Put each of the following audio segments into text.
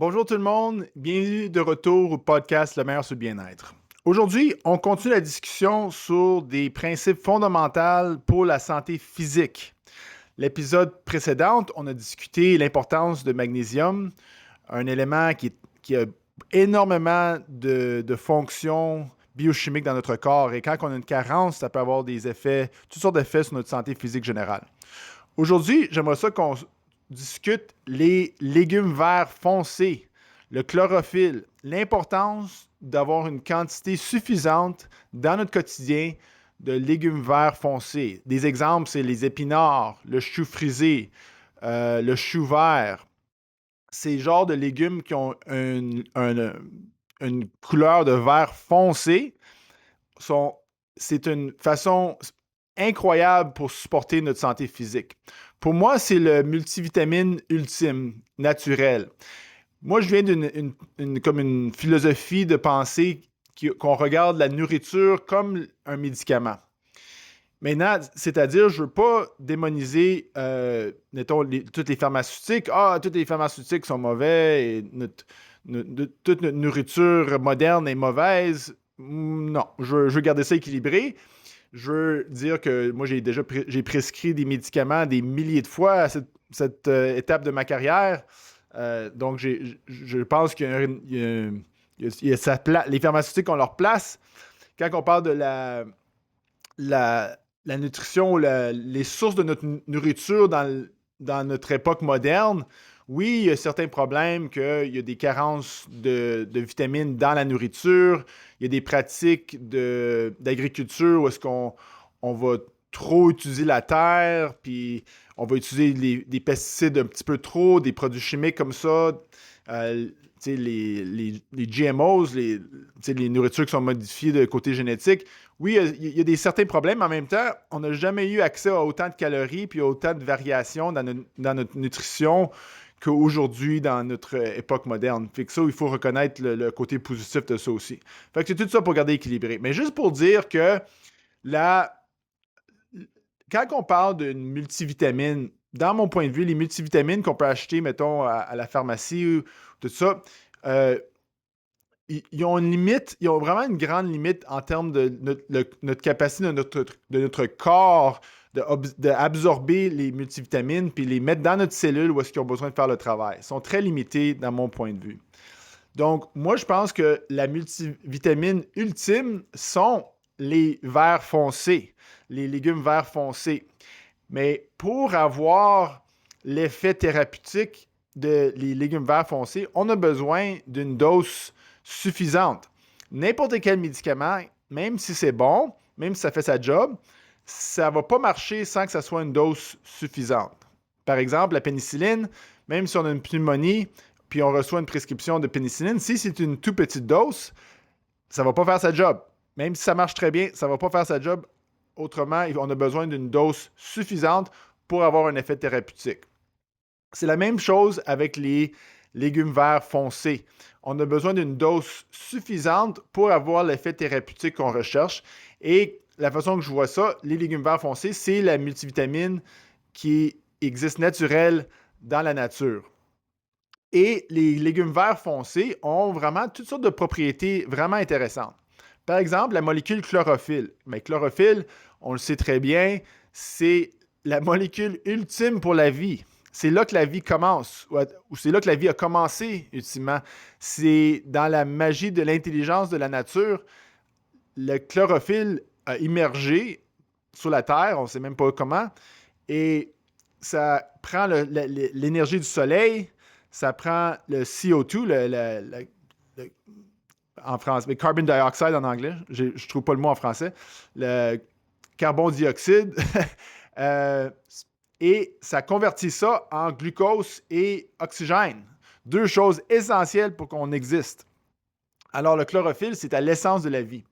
Bonjour tout le monde, bienvenue de retour au podcast Le meilleur sur le bien-être. Aujourd'hui, on continue la discussion sur des principes fondamentaux pour la santé physique. L'épisode précédent, on a discuté l'importance de magnésium, un élément qui a énormément de fonctions biochimiques dans notre corps. Et quand on a une carence, ça peut avoir des effets, toutes sortes d'effets sur notre santé physique générale. Aujourd'hui, j'aimerais ça qu'on discute les légumes verts foncés, le chlorophylle, l'importance d'avoir une quantité suffisante dans notre quotidien de légumes verts foncés. Des exemples, c'est les épinards, le chou frisé, le chou vert. Ces genres de légumes qui ont une couleur de vert foncé c'est une façon incroyable pour supporter notre santé physique. Pour moi, c'est le multivitamine ultime, naturel. Moi, je viens comme une philosophie de pensée qu'on regarde la nourriture comme un médicament. Maintenant, c'est-à-dire, je ne veux pas démoniser, mettons, toutes les pharmaceutiques. Ah, toutes les pharmaceutiques sont mauvais et toute notre nourriture moderne est mauvaise. Non, je veux garder ça équilibré. Je veux dire que moi, j'ai prescrit des médicaments des milliers de fois à cette étape de ma carrière. Donc, je pense qu'il y a, les pharmaceutiques ont leur place. Quand on parle de la nutrition, les sources de notre nourriture dans notre époque moderne, oui, il y a certains problèmes, qu'il y a des carences de vitamines dans la nourriture, il y a des pratiques d'agriculture où est-ce qu'on va trop utiliser la terre, puis on va utiliser des pesticides un petit peu trop, des produits chimiques comme ça, les GMOs, les nourritures qui sont modifiées de côté génétique. Oui, il y a des certains problèmes, mais en même temps, on n'a jamais eu accès à autant de calories puis à autant de variations dans notre nutrition qu'aujourd'hui dans notre époque moderne. Fait que ça, il faut reconnaître le côté positif de ça aussi. Fait que c'est tout ça pour garder équilibré. Mais juste pour dire que la, quand on parle d'une multivitamine, dans mon point de vue, les multivitamines qu'on peut acheter, mettons, à la pharmacie ou tout ça, euh, ils ont une limite, ils ont vraiment une grande limite en termes de notre capacité de notre corps d'absorber les multivitamines puis les mettre dans notre cellule où est-ce qu'ils ont besoin de faire le travail. Ils sont très limités dans mon point de vue. Donc, moi, je pense que la multivitamine ultime sont les verts foncés, les légumes verts foncés. Mais pour avoir l'effet thérapeutique des légumes verts foncés, on a besoin d'une dose suffisante. N'importe quel médicament, même si c'est bon, même si ça fait sa job, ça ne va pas marcher sans que ça soit une dose suffisante. Par exemple, la pénicilline, même si on a une pneumonie, puis on reçoit une prescription de pénicilline, si c'est une toute petite dose, ça ne va pas faire sa job. Même si ça marche très bien, ça ne va pas faire sa job. Autrement, on a besoin d'une dose suffisante pour avoir un effet thérapeutique. C'est la même chose avec les légumes verts foncés. On a besoin d'une dose suffisante pour avoir l'effet thérapeutique qu'on recherche. Et la façon que je vois ça, les légumes verts foncés, c'est la multivitamine qui existe naturelle dans la nature. Et les légumes verts foncés ont vraiment toutes sortes de propriétés vraiment intéressantes. Par exemple, la molécule chlorophylle. Mais chlorophylle, on le sait très bien, c'est la molécule ultime pour la vie. C'est là que la vie commence, ou c'est là que la vie a commencé, ultimement. C'est dans la magie de l'intelligence de la nature. Le chlorophylle a immergé sur la Terre, on ne sait même pas comment, et ça prend l'énergie du soleil, ça prend le CO2, en français, mais carbon dioxide en anglais, je ne trouve pas le mot en français, le carbone dioxyde, euh, et ça convertit ça en glucose et oxygène. Deux choses essentielles pour qu'on existe. Alors, le chlorophylle, c'est à l'essence de la vie.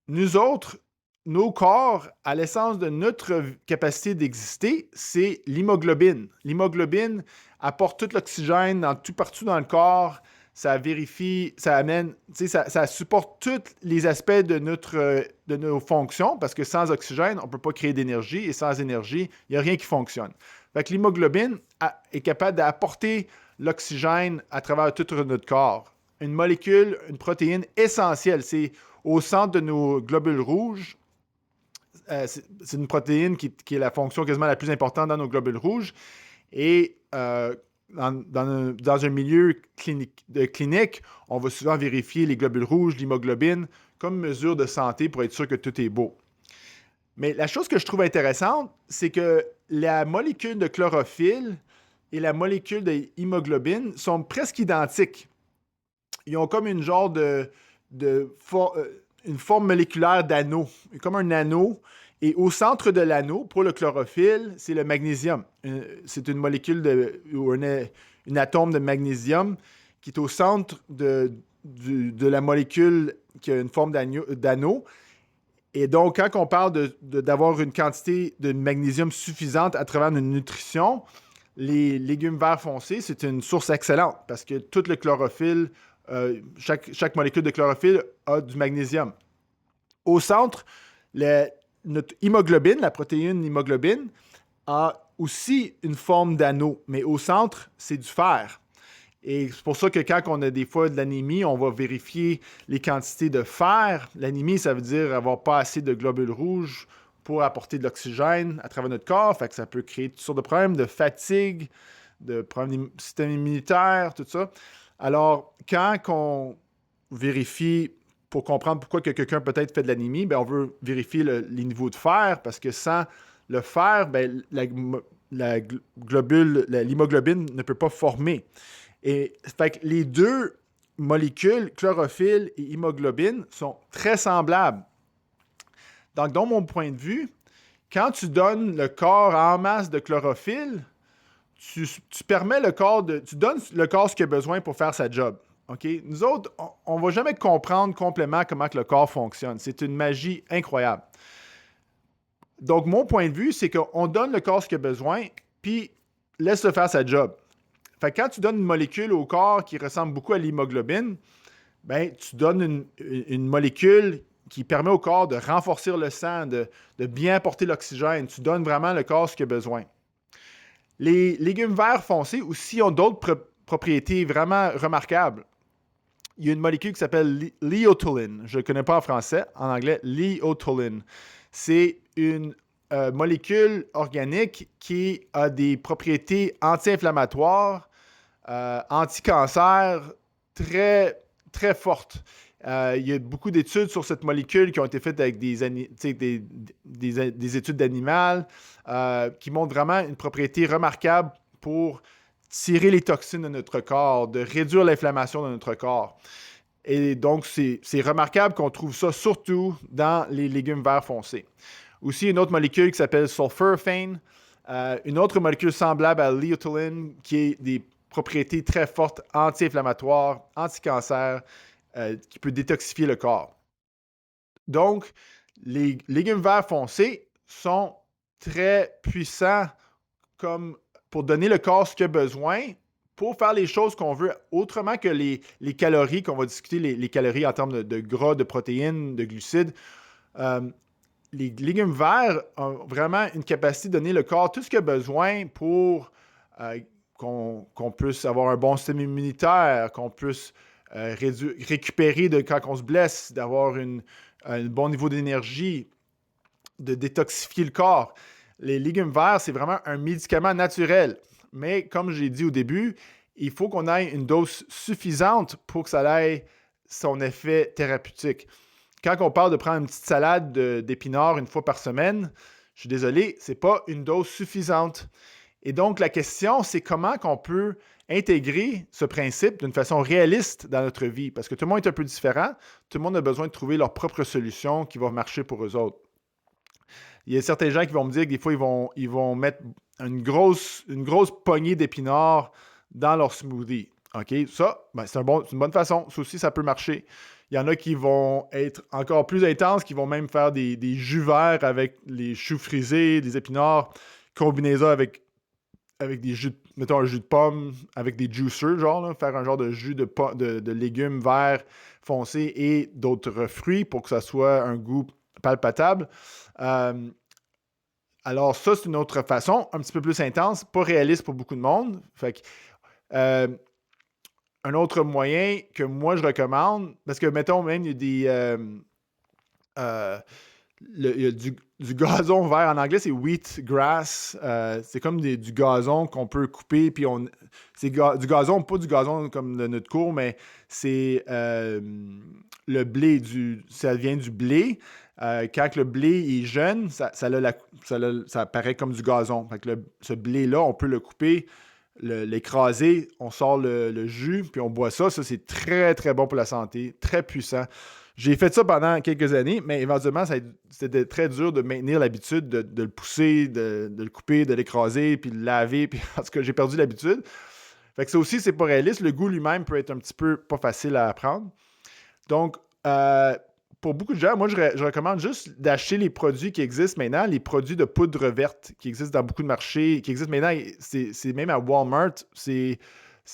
Nous autres, nos corps, à l'essence de notre capacité d'exister, c'est l'hémoglobine. L'hémoglobine apporte tout l'oxygène partout dans le corps. Ça vérifie, ça amène, ça supporte tous les aspects de nos fonctions parce que sans oxygène, on ne peut pas créer d'énergie et sans énergie, il n'y a rien qui fonctionne. Fait que l'hémoglobine est capable d'apporter l'oxygène à travers tout notre corps. Une molécule, une protéine essentielle. C'est au centre de nos globules rouges. C'est une protéine qui est la fonction quasiment la plus importante dans nos globules rouges. Et dans un milieu clinique, on va souvent vérifier les globules rouges, l'hémoglobine, comme mesure de santé pour être sûr que tout est beau. Mais la chose que je trouve intéressante, c'est que la molécule de chlorophylle et la molécule d'hémoglobine sont presque identiques. Ils ont comme une genre une forme moléculaire d'anneau, comme un anneau. Et au centre de l'anneau, pour le chlorophylle, c'est le magnésium. C'est une molécule ou un atome de magnésium qui est au centre de la molécule qui a une forme d'anneau. Et donc, quand on parle d'avoir une quantité de magnésium suffisante à travers une nutrition, les légumes verts foncés, c'est une source excellente parce que tout le chlorophylle, chaque molécule de chlorophylle a du magnésium. Au centre, notre hémoglobine, la protéine hémoglobine, a aussi une forme d'anneau, mais au centre, c'est du fer. Et c'est pour ça que quand on a des fois de l'anémie, on va vérifier les quantités de fer. L'anémie, ça veut dire avoir pas assez de globules rouges pour apporter de l'oxygène à travers notre corps. Fait que ça peut créer toutes sortes de problèmes de fatigue, de problèmes du système immunitaire, tout ça. Alors, quand on vérifie pour comprendre pourquoi que quelqu'un peut-être fait de l'anémie, ben on veut vérifier les niveaux de fer parce que sans le fer, ben, l'hémoglobine ne peut pas former. Et fait que les deux molécules, chlorophylle et hémoglobine, sont très semblables. Donc, dans mon point de vue, quand tu donnes le corps en masse de chlorophylle, tu permets tu donnes le corps ce qu'il a besoin pour faire sa job. Okay? Nous autres, on ne va jamais comprendre complètement comment que le corps fonctionne. C'est une magie incroyable. Donc, mon point de vue, c'est qu'on donne le corps ce qu'il a besoin, puis laisse-le faire sa job. Fait que quand tu donnes une molécule au corps qui ressemble beaucoup à l'hémoglobine, ben, tu donnes une molécule qui permet au corps de renforcer le sang, de bien apporter l'oxygène. Tu donnes vraiment le corps ce qu'il a besoin. Les légumes verts foncés aussi ont d'autres propriétés vraiment remarquables. Il y a une molécule qui s'appelle liotolin. Je ne le connais pas en français. En anglais, liotolin. C'est une molécule organique qui a des propriétés anti-inflammatoires, anti-cancer très, très fortes. Il y a beaucoup d'études sur cette molécule qui ont été faites avec des études d'animaux qui montrent vraiment une propriété remarquable pour tirer les toxines de notre corps, de réduire l'inflammation de notre corps. Et donc, c'est remarquable qu'on trouve ça surtout dans les légumes verts foncés. Aussi, une autre molécule qui s'appelle sulforaphane, une autre molécule semblable à liotolin qui a des propriétés très fortes anti-inflammatoires, anti-cancer, qui peut détoxifier le corps. Donc, les légumes verts foncés sont très puissants comme pour donner le corps ce qu'il a besoin pour faire les choses qu'on veut autrement que les calories, qu'on va discuter les calories en termes de gras, de protéines, de glucides. Les légumes verts ont vraiment une capacité de donner le corps tout ce qu'il a besoin pour qu'on puisse avoir un bon système immunitaire, qu'on puisse récupérer de quand on se blesse, d'avoir un bon niveau d'énergie, de détoxifier le corps. Les légumes verts, c'est vraiment un médicament naturel. Mais comme j'ai dit au début, il faut qu'on ait une dose suffisante pour que ça ait son effet thérapeutique. Quand on parle de prendre une petite salade d'épinards une fois par semaine, je suis désolé, ce n'est pas une dose suffisante. Et donc, la question, c'est comment on peut intégrer ce principe d'une façon réaliste dans notre vie. Parce que tout le monde est un peu différent. Tout le monde a besoin de trouver leur propre solution qui va marcher pour eux autres. Il y a certains gens qui vont me dire que des fois, ils vont mettre une grosse poignée d'épinards dans leur smoothie. OK? Ça, ben, c'est une bonne façon. Ça aussi, ça peut marcher. Il y en a qui vont être encore plus intenses, qui vont même faire des jus verts avec les choux frisés, des épinards, combiner ça avec des jus, mettons un jus de pomme, avec des juicers, genre, là, faire un genre de jus de légumes verts foncés et d'autres fruits pour que ça soit un goût palpable. Alors ça, c'est une autre façon, un petit peu plus intense, pas réaliste pour beaucoup de monde. Fait que, Euh, un autre moyen que moi je recommande, parce que mettons même, il y a euh, il y a du gazon vert. En anglais, c'est wheat grass. C'est comme du gazon qu'on peut couper. Puis c'est du gazon, pas du gazon comme de notre cour, mais c'est le blé. Ça vient du blé. Quand le blé est jeune, ça apparaît comme du gazon. Fait que ce blé-là, on peut le couper, l'écraser, on sort le jus, puis on boit ça. Ça, c'est très, très bon pour la santé, très puissant. J'ai fait ça pendant quelques années, mais éventuellement, c'était très dur de maintenir l'habitude de le pousser, de le couper, de l'écraser, puis de le laver, puis parce que j'ai perdu l'habitude. Fait que ça aussi, c'est pas réaliste. Le goût lui-même peut être un petit peu pas facile à apprendre. Donc, pour beaucoup de gens, moi, je recommande juste d'acheter les produits qui existent maintenant, les produits de poudre verte qui existent dans beaucoup de marchés, qui existent maintenant, c'est même à Walmart, c'est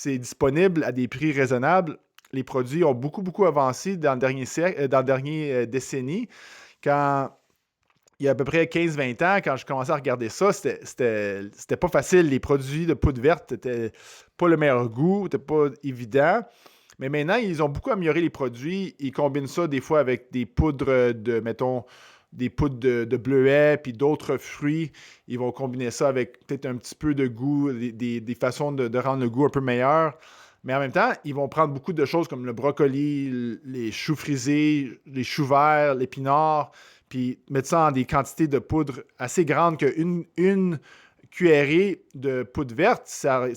disponible à des prix raisonnables. Les produits ont beaucoup, beaucoup avancé dans le dernier siècle, dans le dernier décennie. Quand il y a à peu près 15-20 ans, quand je commençais à regarder ça, c'était pas facile. Les produits de poudre verte n'étaient pas le meilleur goût, n'étaient pas évident. Mais maintenant, ils ont beaucoup amélioré les produits. Ils combinent ça des fois avec des poudres mettons, des poudres de bleuets, puis d'autres fruits. Ils vont combiner ça avec peut-être un petit peu de goût, des façons de rendre le goût un peu meilleur. Mais en même temps, ils vont prendre beaucoup de choses comme le brocoli, les choux frisés, les choux verts, l'épinard, puis mettre ça en des quantités de poudre assez grandes qu'une cuillerée de poudre verte, ça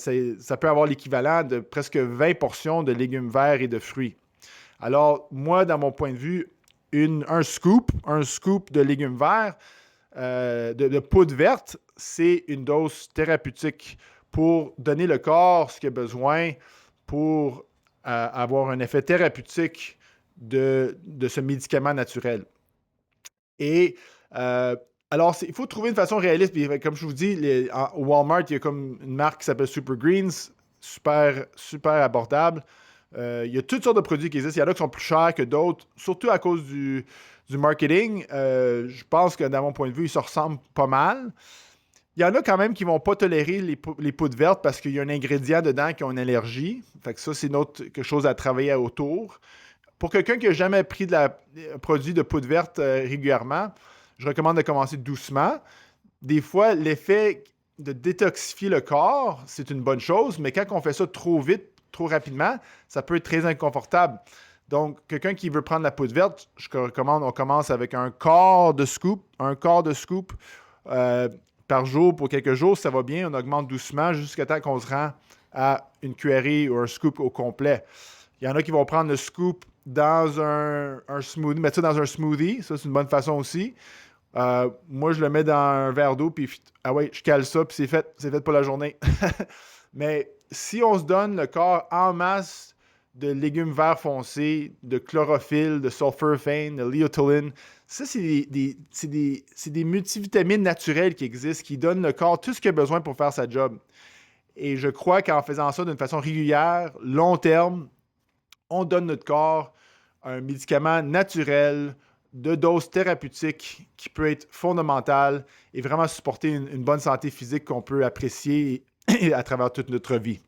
peut avoir l'équivalent de presque 20 portions de légumes verts et de fruits. Alors, moi, dans mon point de vue, un scoop de légumes verts, de poudre verte, c'est une dose thérapeutique pour donner le corps ce qu'il a besoin pour avoir un effet thérapeutique de ce médicament naturel. Et alors, il faut trouver une façon réaliste. Puis, comme je vous dis, au Walmart, il y a comme une marque qui s'appelle Super Greens, super, super abordable. Il y a toutes sortes de produits qui existent. Il y en a qui sont plus chers que d'autres, surtout à cause du marketing. Je pense que, dans mon point de vue, ils se ressemblent pas mal. Il y en a quand même qui ne vont pas tolérer les poudres vertes parce qu'il y a un ingrédient dedans qui a une allergie. Fait que ça, c'est quelque chose à travailler autour. Pour quelqu'un qui n'a jamais pris un produit de poudre verte régulièrement, je recommande de commencer doucement. Des fois, l'effet de détoxifier le corps, c'est une bonne chose, mais quand on fait ça trop vite, trop rapidement, ça peut être très inconfortable. Donc, quelqu'un qui veut prendre la poudre verte, je recommande, on commence avec un quart de scoop euh, par jour pour quelques jours. Ça va bien, on augmente doucement jusqu'à temps qu'on se rend à une cuillerée ou un scoop au complet. Il y en a qui vont prendre le scoop dans un smoothie, mettre ça dans un smoothie. Ça, c'est une bonne façon aussi. Moi, je le mets dans un verre d'eau, puis ah ouais, je cale ça, puis c'est fait pour la journée. Mais si on se donne le corps en masse de légumes verts foncés, de chlorophylle, de sulforaphane, de luteolin, ça, c'est des multivitamines naturelles qui existent, qui donnent le corps tout ce qu'il a besoin pour faire sa job. Et je crois qu'en faisant ça d'une façon régulière, long terme, on donne notre corps un médicament naturel de dose thérapeutique qui peut être fondamental et vraiment supporter une bonne santé physique qu'on peut apprécier à travers toute notre vie.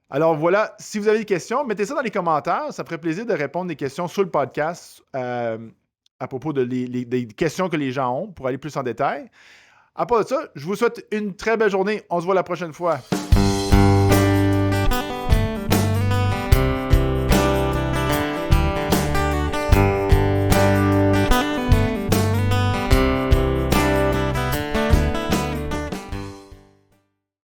Alors voilà, si vous avez des questions, mettez ça dans les commentaires. Ça ferait plaisir de répondre des questions sur le podcast à propos des questions que les gens ont pour aller plus en détail. À part de ça, je vous souhaite une très belle journée. On se voit la prochaine fois.